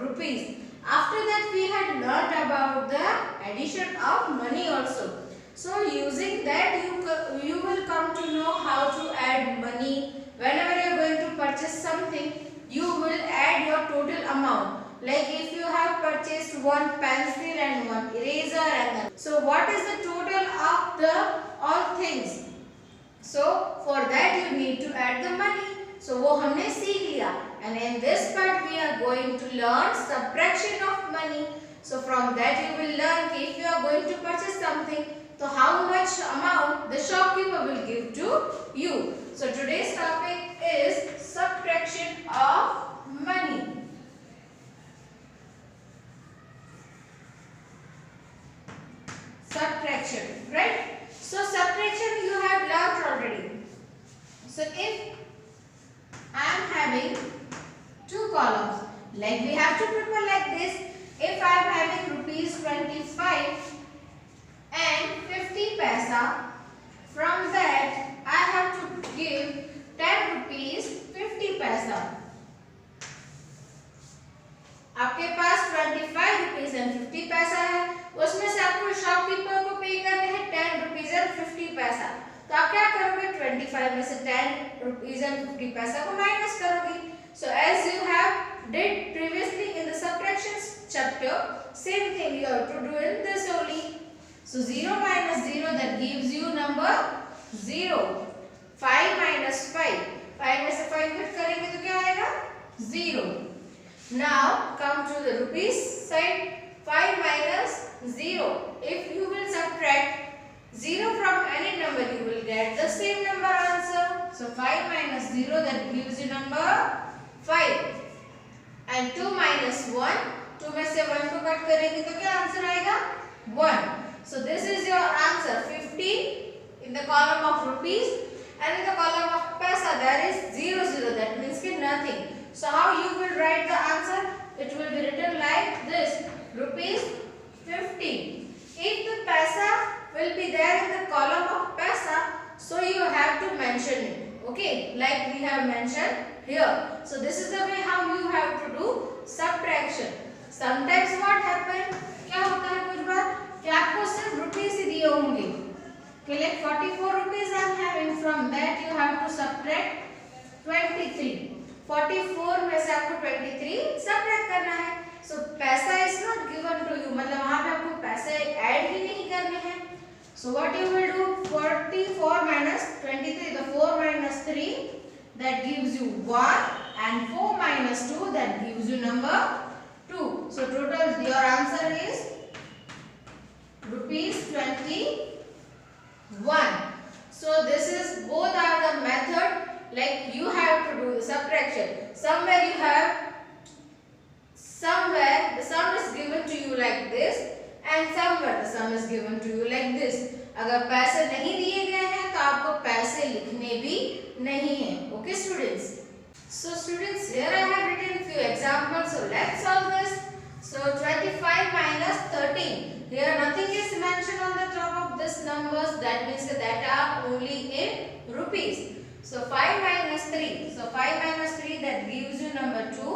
rupees. After that we had learned about the addition of money also. So using that you will come to know how to add money. Whenever you are going to purchase something, you will add your total amount. Like if you have purchased one pencil and one eraser and then, so what is the total of the all things? So for that you need to add the money. So वो हमने सीख लिया. And in this part we are going to learn subtraction of money. So from that you will learn if you are going to purchase something, so how much amount the shopkeeper will give to you. So today's topic is subtraction of money. Subtraction, right? So subtraction you have learned already. So if I am having two columns, like we have to prepare like this. If I am having rupees 25 and 50 paisa, from that I have to give 10 rupees 50 paisa. आपके पास 25 rupees and 50 पैसा है, उसमें से आपको shopkeeper को पे करने हैं 10 रुपीज एंड 50 पैसा. तो आप क्या करोगे? 25 में से 10 रुपीज एंड 50 पैसा को माइनस करोगे. So as you have did previously in the subtractions chapter, same thing you have to do in this only. So 0 minus 0, that gives you number 0. 5 minus 5, 5 में से 5 कट करेंगे तो क्या आएगा? 0. Now come to the rupees side. 5 minus 0. If you will subtract 0 from any number, you will get the same number answer. So 5 minus 0, that gives you number 5. And 2 minus 1, 2 में से 1 को cut करेंगे तो क्या आंसर आएगा? 1. So this is your answer. 50 in the column of rupees and in the column of paisa there is 0 0. That means nothing. So how you will write the answer? It will be written like this: rupees 50. If the paisa will be there in the column of paisa, so you have to mention it. Okay, like we have mentioned here. So this is the way how you have to do subtraction. Sometimes what happen? क्या होता है कुछ बार कि आपको सिर्फ rupees ही दिए होंगे. कि like 44 rupees I am having, from that you have to subtract 23. 44 में से आपको 23 सबट्रैक्ट करना है. सो पैसा is not given to you, मतलब वहां पे आपको पैसे ऐड ही नहीं करने हैं. So what you will do? 44 minus 23, the 4 minus 3 that gives you 1 and 4 minus 2 that gives you number 2. So total your answer is rupees 21. So this is both are the method. Like you have to do the subtraction. Somewhere you have, somewhere the sum is given to you like this and somewhere the sum is given to you like this. अगर पैसे नहीं दिए गए हैं तो आपको पैसे लिखने भी नहीं है. Okay students? So students, here I have written few examples. So let's solve this. So 25 minus 13. Here nothing is mentioned on the top of this numbers. That means that are only in rupees. So 5 minus 3. So 5 minus 3 that gives you number 2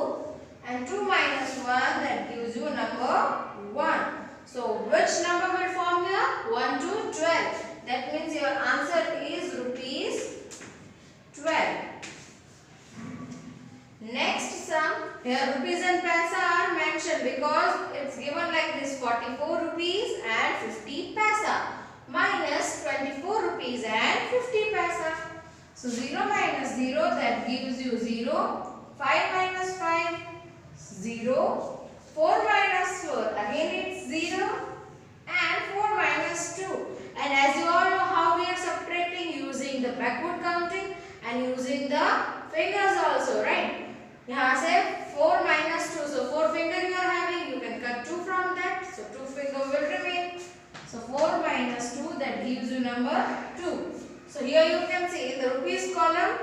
and 2 minus 1 that gives you number 1. So which number will form here? 1 to 12. That means your answer is rupees 12. Next sum. Here rupees and paisa are mentioned because it's given like this: 44 rupees and 50 paisa minus 24 rupees and 50 paisa. So 0 minus 0 that gives you 0. 5 minus 5, 0. 4 minus 4, again it's 0. And 4 minus 2. And as you all know how we are subtracting, using the backward counting and using the fingers also, right? यहाँ से 4 minus 2. So 4 finger you are having, you can cut 2 from that. So 2 finger will remain. So 4 minus 2 that gives you number 2. So here you can see in the rupees column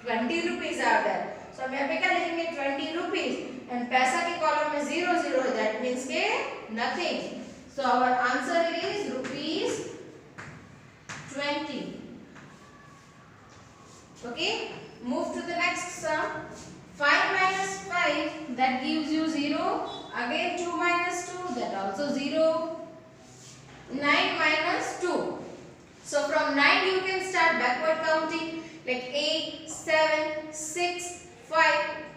20 rupees are there. So हम यहाँ पे क्या लिखेंगे? 20 rupees. And पैसा के column में 0 0 है. That means के nothing. So our answer is rupees 20. Okay. Move to the next sum. 5 minus 5 that gives you 0. Again 2 minus 2, that also 0. 9 minus 2. So from 9 you can start backward counting like 8, 7, 6, 5,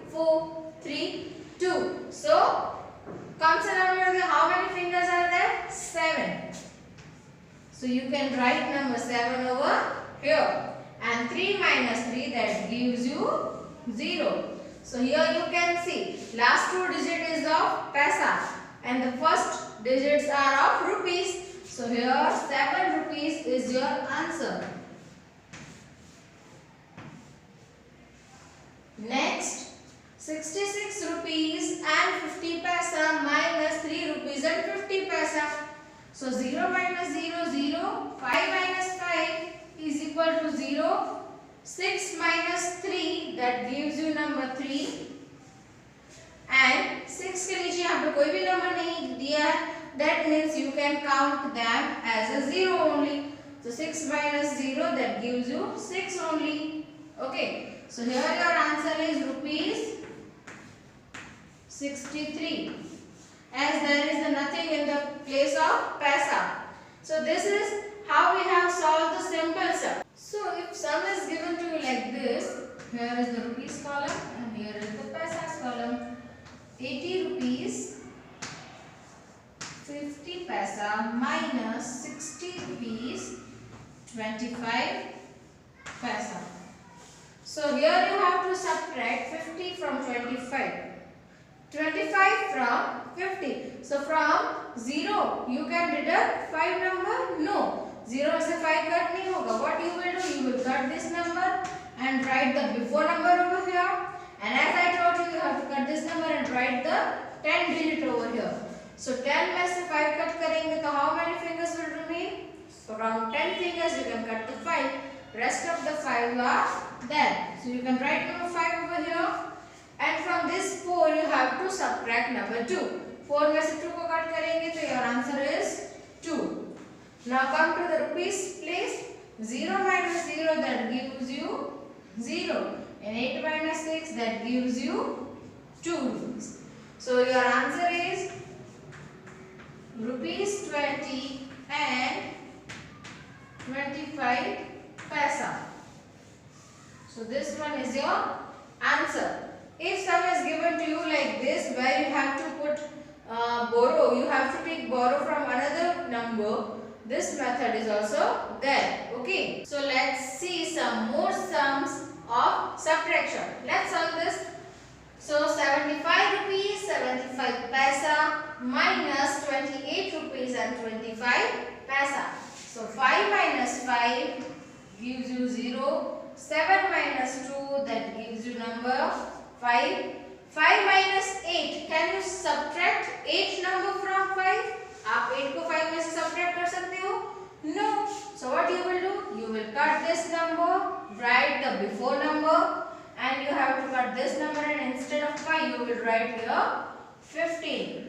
4, 3, 2. So comes around how many fingers are there? 7. So you can write number 7 over here. And 3 minus 3, that gives you 0. So here you can see last two digit is of paisa and the first digits are of rupees. So here 7 rupees is your answer. Next, 66 rupees and 50 paisa minus 3 rupees and 50 paisa. So 0 minus 0, 0. 5 minus 5 is equal to 0. 6 minus 3, that gives you number 3. And 6 के नीचे यहाँ पे कोई भी number नहीं दिया है. That means you can count them as a 0 only. So 6 minus 0, that gives you 6 only. Okay. So here your answer is rupees 63. As there is nothing in the place of paisa. So this is how we have solved the simple sum. So if sum is given to you like this, here is the rupees column and here is the paisas column. 80 rupees 50 paisa minus 60 rupees 25 paisa. So here you have to subtract 50 from 25. 25 from 50. So from 0 you can deduct 5 number? No. 0 से 5 cut नहीं होगा. What you will do? You will cut this number and write the before number over here. And as I told you, you have to cut this number and write the 10 digit over here. So 10 में से 5 cut करेंगे तो how many fingers will remain? So around 10 fingers you can cut the 5. Rest of the 5 are there. So you can write number 5 over here. And from this 4 you have to subtract number 2. 4 में से 2 को cut करेंगे तो your answer is 2. Now come to the rupees place. 0 minus 0, that gives you 0. And 8 minus 6, that gives you 2 rupees. So your answer is rupees 20 and 25 paisa. So this one is your answer. If sum is given to you like this, where you have to put borrow, you have to take borrow from another number. This method is also there. Okay. So let's see some more sums of subtraction. Let's solve this. So 75 rupees 75 paisa minus 28 rupees and 25 paisa. So 5 minus 5 gives you 0. 7 minus 2, that gives you number 5. 5 minus 8. Can you subtract 8 number from 5? आप 8 को 5 में से subtract कर सकते हो? No. So what you will do? You will cut this number, write the before number, and you have to cut this number, and instead of 5 you will write here 15.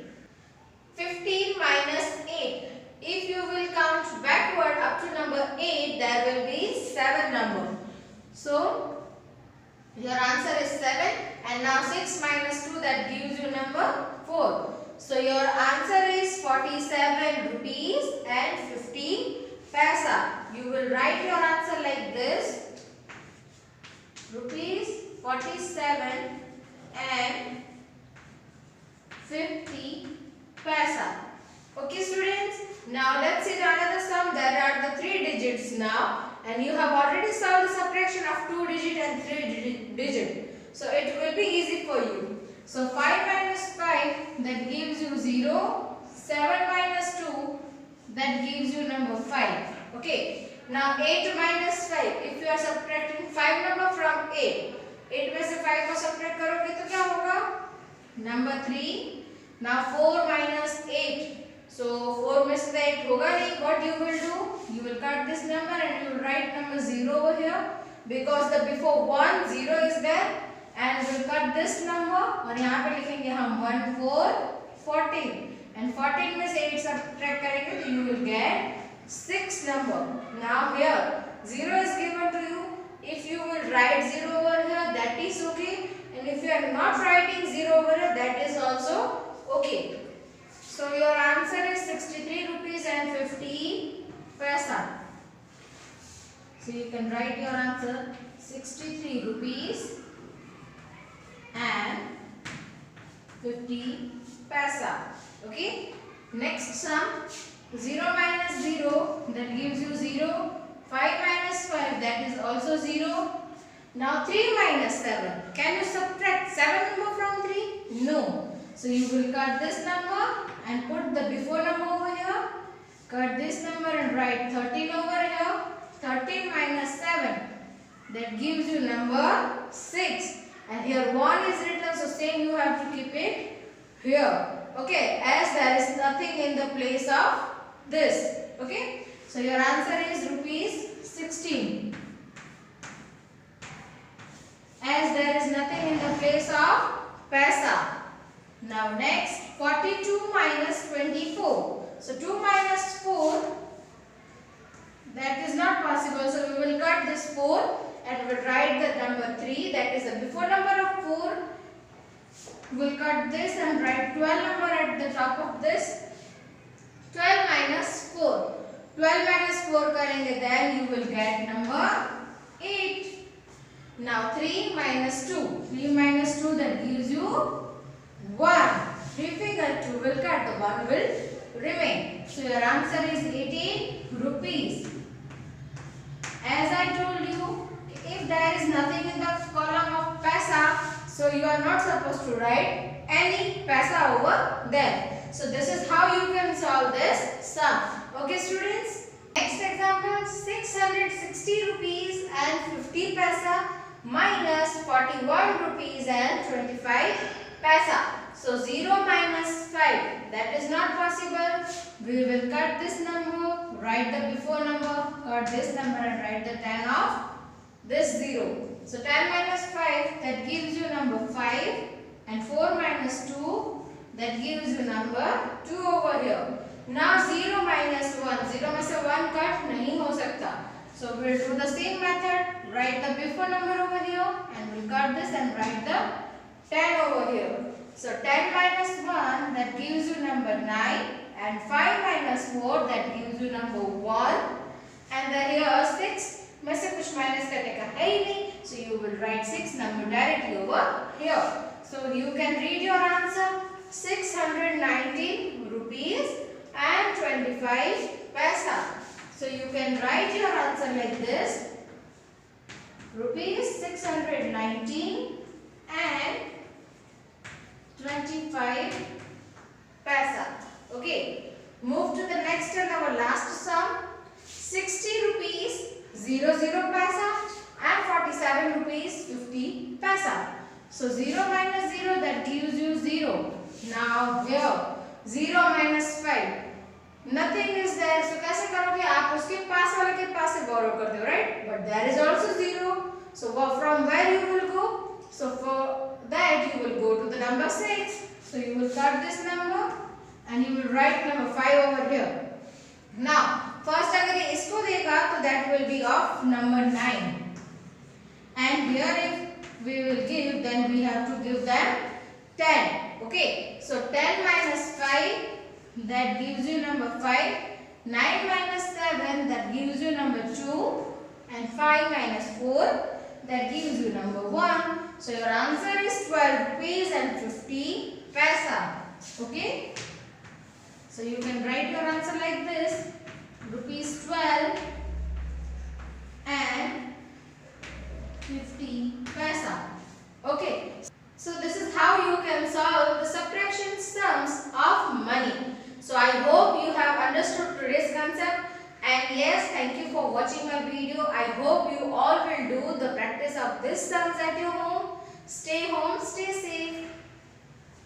15 minus 8. If you will count backward up to number 8, there will be 7 number. So your answer is 7, and now 6 minus 2, that gives you number 4. So your answer is 47 rupees and 50 paisa. You will write your answer like this. Rupees 47 and 50 paisa. Okay students, now let's see the another sum. There are the 3 digits now, and you have already solved the subtraction of 2 digit and 3 digit. So it will be easy for you. So 5 minus 5, that gives you 0. 7 minus 2, that gives you number 5. Okay. Now 8 minus 5. If you are subtracting 5 number from 8, 8 में से 5 को subtract करोगे तो क्या होगा? Number 3. Now 4 minus 8. So 4 में से 8 होगा नहीं. What you will do? You will cut this number and you will write number 0 over here, because the before 1 0 is there, and we will cut this number और यहाँ पे लिखेंगे हम 1 4 14, and 14 में से 8 subtract करेंगे तो you will get 6 number. Now here 0 is given to you. If you will write 0 over here, that is okay, and if you are not writing 0 over here, that is also Okay. So your answer is 63 rupees and 50 paisa. So you can write your answer 63 rupees and 50 paisa. Okay. Next sum, 0 minus 0, that gives you 0. 5 minus 5, that is also 0. Now 3 minus 7. Can you subtract 7 number from 3? No. So you will cut this number and put the before number over here. Cut this number and write 13 over here. 13 minus 7. That gives you number 6. And here 1 is written, so same you have to keep it here. Okay, as there is nothing in the place of this. Okay, so your answer is rupees 16. As there is nothing in the place of paisa. Now next, 42 minus 24. So 2 minus 4, that is not possible. So we will cut this 4 and we will write the number 3. That is the before number of 4. We will cut this and write 12 number at the top of this. 12 minus 4. 12 minus 4 करेंगे, then you will get number 8. Now 3 minus 2. 3 minus 2, that gives you 1. 3 figure 2 will cut, the 1 will remain. So your answer is 18 rupees. As I told you, if there is nothing in the column of paisa, so you are not supposed to write any paisa over there. So this is how you can solve this sum. Okay students. Next example, 660 rupees and 50 paisa minus 41 rupees and 25 paisa. So 0 minus 5, that is not possible. We will cut this number, write the before number, cut this number and write the 10 of this 0. So 10 minus 5, that gives you number 5, and 4 minus 2, that gives you number 2 over here. Now 0 minus 1, 0 में से 1 cut नहीं हो सकता. So we will do the same method, write the before number over here and we will cut this and write the 10 over here. So 10 minus 1, that gives you number 9, and 5 minus 4, that gives you number 1, and then here 6 में से कुछ minus करने का है ही नहीं, so you will write 6 number directly over here. So you can read your answer, 619 rupees and 25 paisa. So you can write your answer like this, rupees 619 and 25 paisa. Okay, move to the next and our last sum, 60 rupees 00 paisa and 47 rupees 50 paisa. So 0 minus 0, that gives you 0. Now here 0 minus 5, nothing is there. So कैसे करोगे आप? उसके पास वाले के पास से borrow करते हो, right? But there is also 0. So from where you will go? So for that you will go to the number 6. So you will cut this number and you will write number 5 over here. Now first अगर ये इसको देगा तो that will be of number 9. And here if we will give, then we have to give them 10. Okay. So 10 minus 5, that gives you number 5. 9 minus 7, that gives you number 2. And 5 minus 4, that gives you number 1. So your answer is 12 rupees and 50 paisa. Okay. So you can write your answer like this, rupees 12 and 50 paisa. Okay. So this is how you can solve the subtraction sums of money. So I hope you have understood today's concept. And yes, thank you for watching my video. I hope you all will do the practice of this sums at your home. Stay home, stay safe.